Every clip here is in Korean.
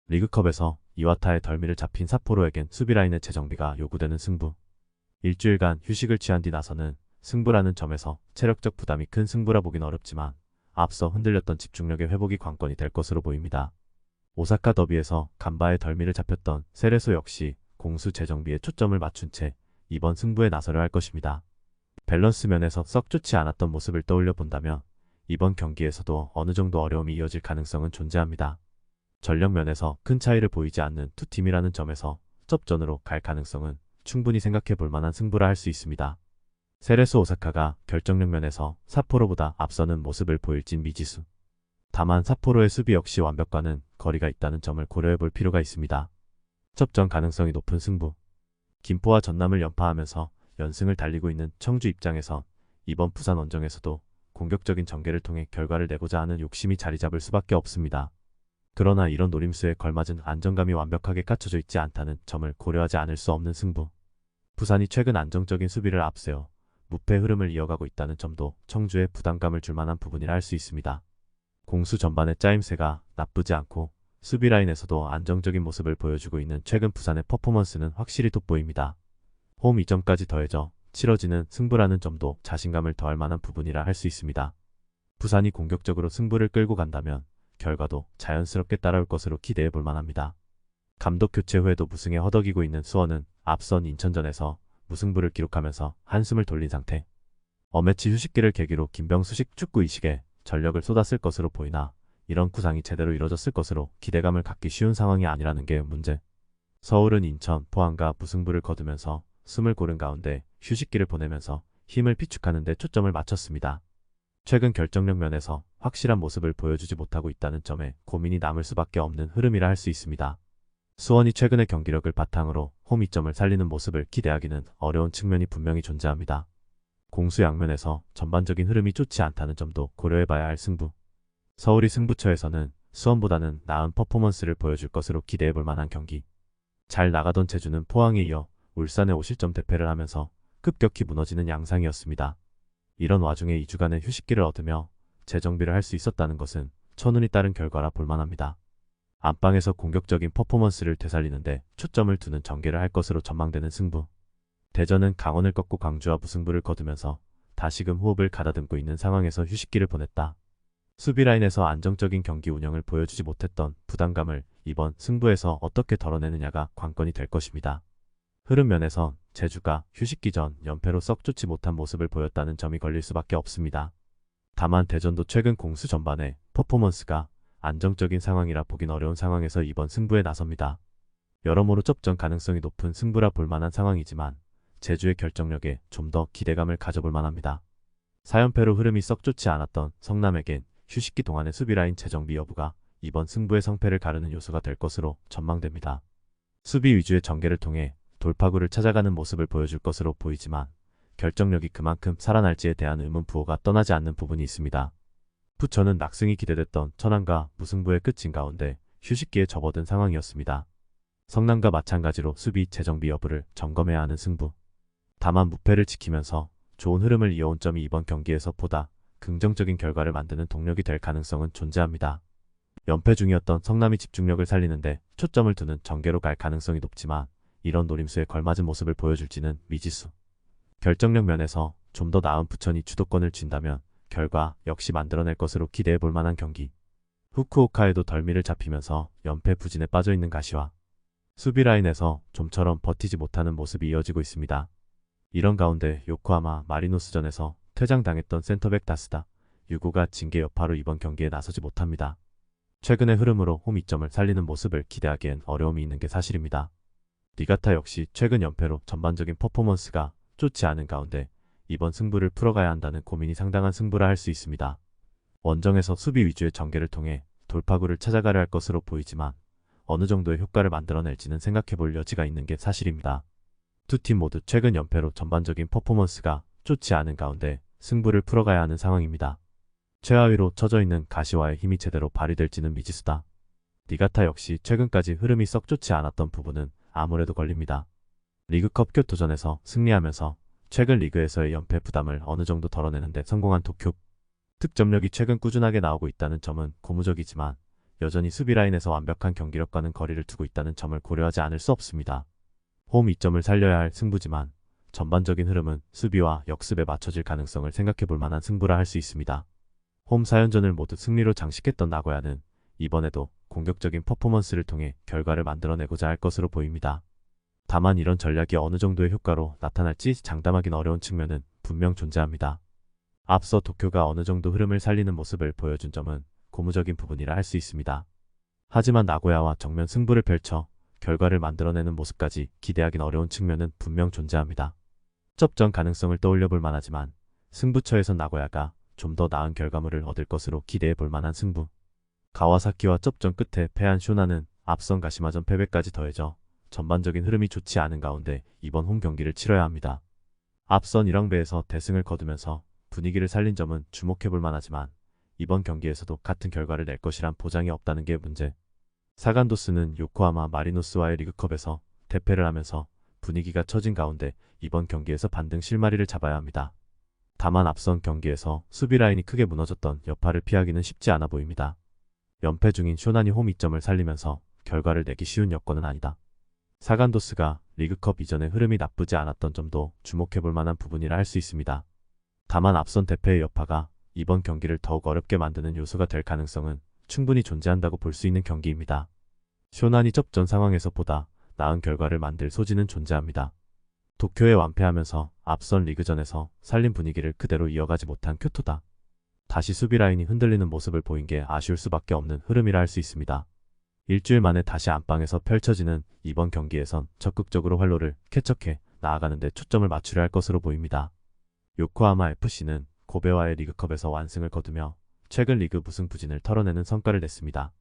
리그컵에서 이와타의 덜미를 잡힌 삿포로에겐 수비라인의 재정비가 요구되는 승부. 일주일간 휴식을 취한 뒤 나서는 승부라는 점에서 체력적 부담이 큰 승부라 보긴 어렵지만 앞서 흔들렸던 집중력의 회복이 관건이 될 것으로 보입니다. 오사카 더비에서 간바의 덜미를 잡혔던 세레소 역시 공수 재정비에 초점을 맞춘 채 이번 승부에 나서려 할 것입니다. 밸런스 면에서 썩 좋지 않았던 모습을 떠올려 본다면 이번 경기에서도 어느 정도 어려움이 이어질 가능성은 존재합니다. 전력 면에서 큰 차이를 보이지 않는 두 팀이라는 점에서 접전으로 갈 가능성은 충분히 생각해 볼 만한 승부라 할 수 있습니다. 세레소 오사카가 결정력 면에서 삿포로보다 앞서는 모습을 보일진 미지수. 다만 삿포로의 수비 역시 완벽과는 거리가 있다는 점을 고려해 볼 필요가 있습니다. 접전 가능성이 높은 승부. 김포와 전남을 연파하면서 연승을 달리고 있는 청주 입장에선 이번 부산 원정에서도 공격적인 전개를 통해 결과를 내고자 하는 욕심이 자리 잡을 수밖에 없습니다. 그러나 이런 노림수에 걸맞은 안정감이 완벽하게 갖춰져 있지 않다는 점을 고려하지 않을 수 없는 승부. 부산이 최근 안정적인 수비를 앞세워 무패 흐름을 이어가고 있다는 점도 청주에 부담감을 줄 만한 부분이라 할 수 있습니다. 공수 전반의 짜임새가 나쁘지 않고 수비 라인에서도 안정적인 모습을 보여주고 있는 최근 부산의 퍼포먼스는 확실히 돋보입니다. 홈 이점까지 더해져 치러지는 승부라는 점도 자신감을 더할 만한 부분이라 할 수 있습니다. 부산이 공격적으로 승부를 끌고 간다면 결과도 자연스럽게 따라올 것으로 기대해 볼 만합니다. 감독 교체 후에도 무승에 허덕이고 있는 수원은 앞선 인천전에서 무승부를 기록하면서 한숨을 돌린 상태. 어매치 휴식기를 계기로 김병수식 축구 이식에 전력을 쏟았을 것으로 보이나 이런 구상이 제대로 이뤄졌을 것으로 기대감을 갖기 쉬운 상황이 아니라는 게 문제. 서울은 인천, 포항과 무승부를 거두면서 숨을 고른 가운데 휴식기를 보내면서 힘을 비축하는 데 초점을 맞췄습니다. 최근 결정력 면에서 확실한 모습을 보여주지 못하고 있다는 점에 고민이 남을 수밖에 없는 흐름이라 할 수 있습니다. 수원이 최근의 경기력을 바탕으로 홈 이점을 살리는 모습을 기대하기는 어려운 측면이 분명히 존재합니다. 공수 양면에서 전반적인 흐름이 좋지 않다는 점도 고려해봐야 할 승부. 서울이 승부처에서는 수원보다는 나은 퍼포먼스를 보여줄 것으로 기대해볼 만한 경기. 잘 나가던 제주는 포항에 이어 울산에 5실점 대패를 하면서 급격히 무너지는 양상이었습니다. 이런 와중에 2주간의 휴식기를 얻으며 재정비를 할 수 있었다는 것은 천운이 따른 결과라 볼만합니다. 안방에서 공격적인 퍼포먼스를 되살리는데 초점을 두는 전개를 할 것으로 전망되는 승부. 대전은 강원을 꺾고 광주와 무승부를 거두면서 다시금 호흡을 가다듬고 있는 상황에서 휴식기를 보냈다. 수비 라인에서 안정적인 경기 운영을 보여주지 못했던 부담감을 이번 승부에서 어떻게 덜어내느냐가 관건이 될 것입니다. 흐름 면에선 제주가 휴식기 전 연패로 썩 좋지 못한 모습을 보였다는 점이 걸릴 수밖에 없습니다. 다만 대전도 최근 공수 전반에 퍼포먼스가 안정적인 상황이라 보긴 어려운 상황에서 이번 승부에 나섭니다. 여러모로 접전 가능성이 높은 승부라 볼 만한 상황이지만 제주의 결정력에 좀 더 기대감을 가져볼 만합니다. 4연패로 흐름이 썩 좋지 않았던 성남에겐 휴식기 동안의 수비라인 재정비 여부가 이번 승부의 성패를 가르는 요소가 될 것으로 전망됩니다. 수비 위주의 전개를 통해 돌파구를 찾아가는 모습을 보여줄 것으로 보이지만 결정력이 그만큼 살아날지에 대한 의문 부호가 떠나지 않는 부분이 있습니다. 부천은 낙승이 기대됐던 천안과 무승부의 끝인 가운데 휴식기에 접어든 상황이었습니다. 성남과 마찬가지로 수비 재정비 여부를 점검해야 하는 승부. 다만 무패를 지키면서 좋은 흐름을 이어온 점이 이번 경기에서 보다 긍정적인 결과를 만드는 동력이 될 가능성은 존재합니다. 연패 중이었던 성남이 집중력을 살리는데 초점을 두는 전개로 갈 가능성이 높지만 이런 노림수에 걸맞은 모습을 보여줄지는 미지수. 결정력 면에서 좀 더 나은 부천이 주도권을 쥔다면 결과 역시 만들어낼 것으로 기대해 볼 만한 경기. 후쿠오카에도 덜미를 잡히면서 연패 부진에 빠져있는 가시와 수비 라인에서 좀처럼 버티지 못하는 모습이 이어지고 있습니다. 이런 가운데 요코하마 마리노스전에서 퇴장당했던 센터백 다스다 유고가 징계 여파로 이번 경기에 나서지 못합니다. 최근의 흐름으로 홈 이점을 살리는 모습을 기대하기엔 어려움이 있는 게 사실입니다. 니가타 역시 최근 연패로 전반적인 퍼포먼스가 좋지 않은 가운데 이번 승부를 풀어가야 한다는 고민이 상당한 승부라 할 수 있습니다. 원정에서 수비 위주의 전개를 통해 돌파구를 찾아가려 할 것으로 보이지만 어느 정도의 효과를 만들어낼지는 생각해볼 여지가 있는 게 사실입니다. 두 팀 모두 최근 연패로 전반적인 퍼포먼스가 좋지 않은 가운데 승부를 풀어가야 하는 상황입니다. 최하위로 처져있는 가시와의 힘이 제대로 발휘될지는 미지수다. 니가타 역시 최근까지 흐름이 썩 좋지 않았던 부분은 아무래도 걸립니다. 리그컵 교토전에서 승리하면서 최근 리그에서의 연패 부담을 어느 정도 덜어내는데 성공한 도쿄. 득점력이 최근 꾸준하게 나오고 있다는 점은 고무적이지만 여전히 수비 라인에서 완벽한 경기력과는 거리를 두고 있다는 점을 고려하지 않을 수 없습니다. 홈 이점을 살려야 할 승부지만 전반적인 흐름은 수비와 역습에 맞춰질 가능성을 생각해 볼 만한 승부라 할 수 있습니다. 홈 4연전을 모두 승리로 장식했던 나고야는 이번에도 공격적인 퍼포먼스를 통해 결과를 만들어내고자 할 것으로 보입니다. 다만 이런 전략이 어느 정도의 효과로 나타날지 장담하긴 어려운 측면은 분명 존재합니다. 앞서 도쿄가 어느 정도 흐름을 살리는 모습을 보여준 점은 고무적인 부분이라 할 수 있습니다. 하지만 나고야와 정면 승부를 펼쳐 결과를 만들어내는 모습까지 기대하긴 어려운 측면은 분명 존재합니다. 접전 가능성을 떠올려 볼 만하지만 승부처에선 나고야가 좀 더 나은 결과물을 얻을 것으로 기대해 볼 만한 승부. 가와사키와 접전 끝에 패한 쇼나는 앞선 가시마전 패배까지 더해져 전반적인 흐름이 좋지 않은 가운데 이번 홈 경기를 치러야 합니다. 앞선 1왕배에서 대승을 거두면서 분위기를 살린 점은 주목해 볼 만하지만 이번 경기에서도 같은 결과를 낼 것이란 보장이 없다는 게 문제. 사간도스는 요코하마 마리노스와의 리그컵에서 대패를 하면서 분위기가 처진 가운데 이번 경기에서 반등 실마리를 잡아야 합니다. 다만 앞선 경기에서 수비 라인이 크게 무너졌던 여파를 피하기는 쉽지 않아 보입니다. 연패 중인 쇼난이 홈 이점을 살리면서 결과를 내기 쉬운 여건은 아니다. 사간도스가 리그컵 이전의 흐름이 나쁘지 않았던 점도 주목해 볼 만한 부분이라 할 수 있습니다. 다만 앞선 대패의 여파가 이번 경기를 더욱 어렵게 만드는 요소가 될 가능성은 충분히 존재한다고 볼 수 있는 경기입니다. 쇼난이 접전 상황에서 보다 나은 결과를 만들 소지는 존재합니다. 도쿄에 완패하면서 앞선 리그전에서 살린 분위기를 그대로 이어가지 못한 쿄토다. 다시 수비 라인이 흔들리는 모습을 보인 게 아쉬울 수밖에 없는 흐름이라 할 수 있습니다. 일주일 만에 다시 안방에서 펼쳐지는 이번 경기에선 적극적으로 활로를 개척해 나아가는 데 초점을 맞추려 할 것으로 보입니다. 요코하마 FC는 고베와의 리그컵에서 완승을 거두며 최근 리그 무승부진을 털어내는 성과를 냈습니다.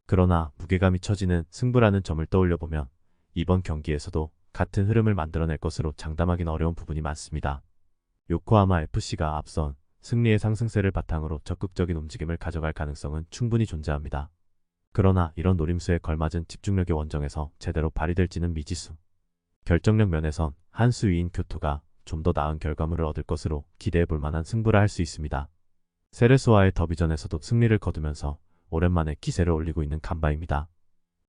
그러나 무게감이 처지는 승부라는 점을 떠올려보면 이번 경기에서도 같은 흐름을 만들어낼 것으로 장담하긴 어려운 부분이 많습니다. 요코하마 FC가 앞선 승리의 상승세를 바탕으로 적극적인 움직임을 가져갈 가능성은 충분히 존재합니다. 그러나 이런 노림수에 걸맞은 집중력의 원정에서 제대로 발휘될지는 미지수. 결정력 면에선 한 수 위인 교토가 좀 더 나은 결과물을 얻을 것으로 기대해 볼 만한 승부라 할 수 있습니다. 세레소와의 더비전에서도 승리를 거두면서 오랜만에 기세를 올리고 있는 간바입니다.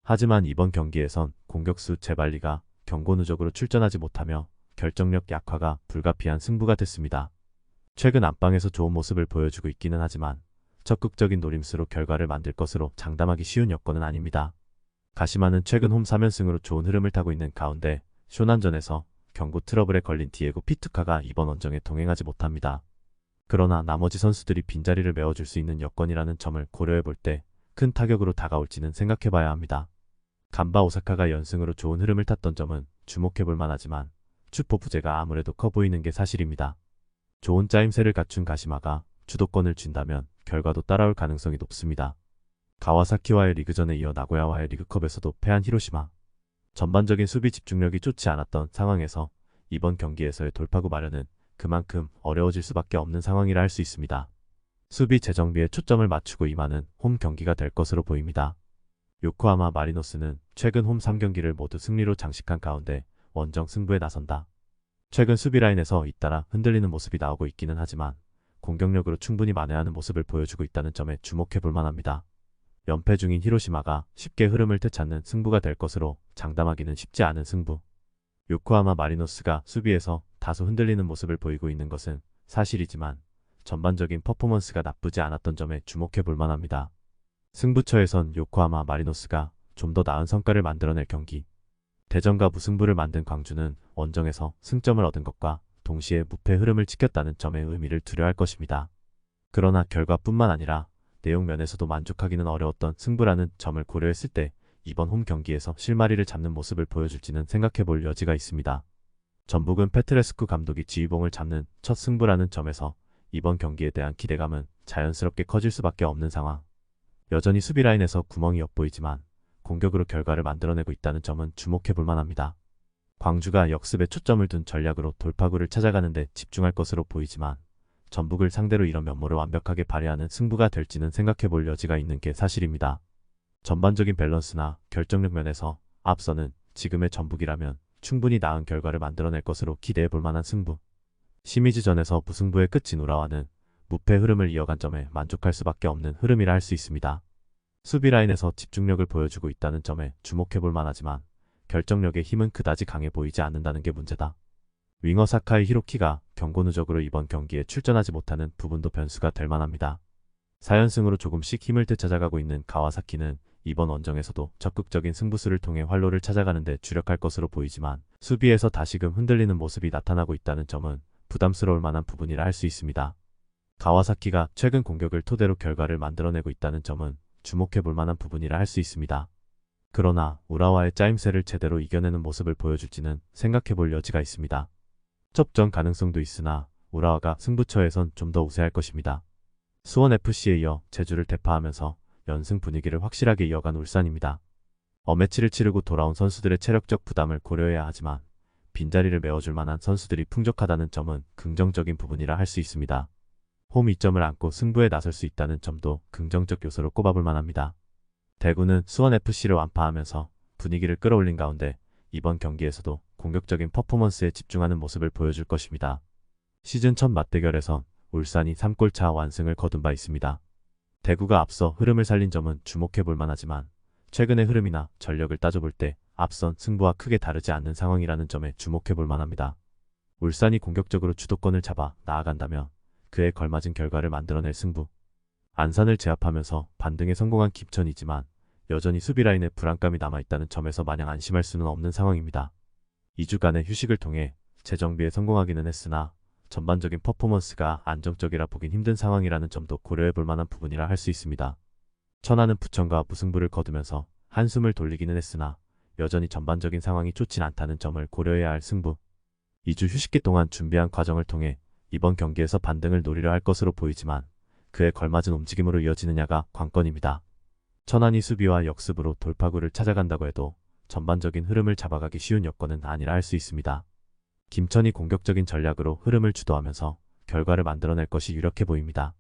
하지만 이번 경기에선 공격수 제발리가 경고 누적으로 출전하지 못하며 결정력 약화가 불가피한 승부가 됐습니다. 최근 안방에서 좋은 모습을 보여주고 있기는 하지만 적극적인 노림수로 결과를 만들 것으로 장담하기 쉬운 여건은 아닙니다. 가시마는 최근 홈 3연승으로 좋은 흐름을 타고 있는 가운데 쇼난전에서 경고 트러블에 걸린 디에고 피투카가 이번 원정에 동행하지 못합니다. 그러나 나머지 선수들이 빈자리를 메워줄 수 있는 여건이라는 점을 고려해 볼 때 큰 타격으로 다가올지는 생각해 봐야 합니다. 간바 오사카가 연승으로 좋은 흐름을 탔던 점은 주목해 볼 만하지만 주포 부재가 아무래도 커 보이는 게 사실입니다. 좋은 짜임새를 갖춘 가시마가 주도권을 쥔다면 결과도 따라올 가능성이 높습니다. 가와사키와의 리그전에 이어 나고야와의 리그컵에서도 패한 히로시마. 전반적인 수비 집중력이 좋지 않았던 상황에서 이번 경기에서의 돌파구 마련은 그만큼 어려워질 수밖에 없는 상황이라 할 수 있습니다. 수비 재정비에 초점을 맞추고 임하는 홈 경기가 될 것으로 보입니다. 요코하마 마리노스는 최근 홈 3경기를 모두 승리로 장식한 가운데 원정 승부에 나선다. 최근 수비 라인에서 잇따라 흔들리는 모습이 나오고 있기는 하지만 공격력으로 충분히 만회하는 모습을 보여주고 있다는 점에 주목해 볼 만합니다. 연패 중인 히로시마가 쉽게 흐름을 되찾는 승부가 될 것으로 장담하기는 쉽지 않은 승부. 요코하마 마리노스가 수비에서 다소 흔들리는 모습을 보이고 있는 것은 사실이지만 전반적인 퍼포먼스가 나쁘지 않았던 점에 주목해 볼 만합니다. 승부처에선 요코하마 마리노스가 좀 더 나은 성과를 만들어낼 경기. 대전과 무승부를 만든 광주는 원정에서 승점을 얻은 것과 동시에 무패 흐름을 지켰다는 점의 의미를 두려워할 것입니다. 그러나 결과뿐만 아니라 내용 면에서도 만족하기는 어려웠던 승부라는 점을 고려했을 때 이번 홈 경기에서 실마리를 잡는 모습을 보여줄지는 생각해 볼 여지가 있습니다. 전북은 페트레스쿠 감독이 지휘봉을 잡는 첫 승부라는 점에서 이번 경기에 대한 기대감은 자연스럽게 커질 수밖에 없는 상황. 여전히 수비 라인에서 구멍이 엿보이지만 공격으로 결과를 만들어내고 있다는 점은 주목해 볼 만합니다. 광주가 역습에 초점을 둔 전략으로 돌파구를 찾아가는 데 집중할 것으로 보이지만 전북을 상대로 이런 면모를 완벽하게 발휘하는 승부가 될지는 생각해 볼 여지가 있는 게 사실입니다. 전반적인 밸런스나 결정력 면에서 앞서는 지금의 전북이라면 충분히 나은 결과를 만들어낼 것으로 기대해 볼 만한 승부. 시미즈전에서 무승부의 끝인 우라와는 무패 흐름을 이어간 점에 만족할 수밖에 없는 흐름이라 할 수 있습니다. 수비 라인에서 집중력을 보여주고 있다는 점에 주목해볼 만하지만 결정력의 힘은 그다지 강해 보이지 않는다는 게 문제다. 윙어 사카이 히로키가 경고 누적으로 이번 경기에 출전하지 못하는 부분도 변수가 될 만합니다. 4연승으로 조금씩 힘을 되찾아가고 있는 가와사키는 이번 원정에서도 적극적인 승부수를 통해 활로를 찾아가는 데 주력할 것으로 보이지만 수비에서 다시금 흔들리는 모습이 나타나고 있다는 점은 부담스러울 만한 부분이라 할 수 있습니다. 가와사키가 최근 공격을 토대로 결과를 만들어내고 있다는 점은 주목해볼 만한 부분이라 할 수 있습니다. 그러나 우라와의 짜임새를 제대로 이겨내는 모습을 보여줄지는 생각해볼 여지가 있습니다. 접전 가능성도 있으나 우라와가 승부처에선 좀 더 우세할 것입니다. 수원FC에 이어 제주를 대파하면서 연승 분위기를 확실하게 이어간 울산입니다. 어매치를 치르고 돌아온 선수들의 체력적 부담을 고려해야 하지만 빈자리를 메워줄 만한 선수들이 풍족하다는 점은 긍정적인 부분이라 할 수 있습니다. 홈 2점을 안고 승부에 나설 수 있다는 점도 긍정적 요소로 꼽아볼 만합니다. 대구는 수원FC를 완파하면서 분위기를 끌어올린 가운데 이번 경기에서도 공격적인 퍼포먼스에 집중하는 모습을 보여줄 것입니다. 시즌 첫 맞대결에선 울산이 3골차 완승을 거둔 바 있습니다. 대구가 앞서 흐름을 살린 점은 주목해볼 만하지만 최근의 흐름이나 전력을 따져볼 때 앞선 승부와 크게 다르지 않는 상황이라는 점에 주목해볼 만합니다. 울산이 공격적으로 주도권을 잡아 나아간다면 그에 걸맞은 결과를 만들어낼 승부. 안산을 제압하면서 반등에 성공한 김천이지만 여전히 수비 라인에 불안감이 남아있다는 점에서 마냥 안심할 수는 없는 상황입니다. 2주간의 휴식을 통해 재정비에 성공하기는 했으나 전반적인 퍼포먼스가 안정적이라 보긴 힘든 상황이라는 점도 고려해볼 만한 부분이라 할 수 있습니다. 천안은 부천과 무승부를 거두면서 한숨을 돌리기는 했으나 여전히 전반적인 상황이 좋진 않다는 점을 고려해야 할 승부. 2주 휴식기 동안 준비한 과정을 통해 이번 경기에서 반등을 노리려 할 것으로 보이지만 그에 걸맞은 움직임으로 이어지느냐가 관건입니다. 천안이 수비와 역습으로 돌파구를 찾아간다고 해도 전반적인 흐름을 잡아가기 쉬운 여건은 아니라 할 수 있습니다. 김천이 공격적인 전략으로 흐름을 주도하면서 결과를 만들어낼 것이 유력해 보입니다.